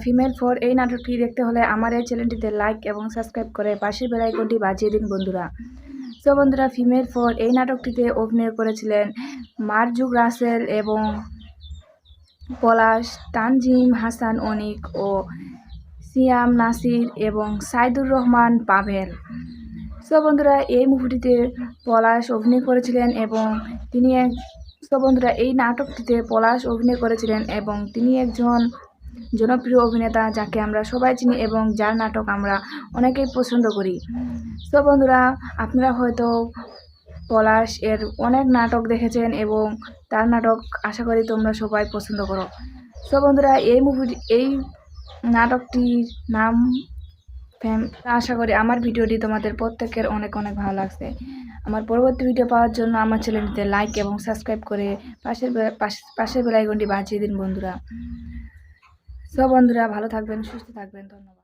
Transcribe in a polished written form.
Female 4 এই নাটকটি দেখতে হলে আমার এই চ্যানেলটিতে লাইক এবং সাবস্ক্রাইব করে পাশের বেল আইকনটি বাজিয়ে দিন বন্ধুরা। সো বন্ধুরা, ফিমেল 4 এই নাটকটিতে অভিনয় করেছিলেন মারজুক রাসেল এবং পলাশ, তানজিম হাসান অনিক ও সিয়াম নাসির এবং সাইদুর রহমান পাভেল। সো বন্ধুরা, এই মুভিটিতে পলাশ অভিনয় করেছিলেন এবং এই নাটকটিতে পলাশ অভিনয় করেছিলেন এবং তিনি একজন জনপ্রিয় অভিনেতা যাকে আমরা সবাই চিনি এবং যার নাটক আমরা অনেকেই পছন্দ করি। সো বন্ধুরা, আপনারা হয়তো পলাশ এর অনেক নাটক দেখেছেন এবং তার নাটক আশা করি তোমরা সবাই পছন্দ করো। সো বন্ধুরা, এই নাটকটির নাম আশা করি আমার ভিডিওটি তোমাদের প্রত্যেকের অনেক অনেক ভালো লাগছে। আমার পরবর্তী ভিডিও পাওয়ার জন্য আমার চ্যানেলটিতে লাইক এবং সাবস্ক্রাইব করে পাশের বেল আইকনটি বাজিয়ে দিন বন্ধুরা। সো বন্ধুরা, ভালো থাকবেন, সুস্থ থাকবেন, ধন্যবাদ।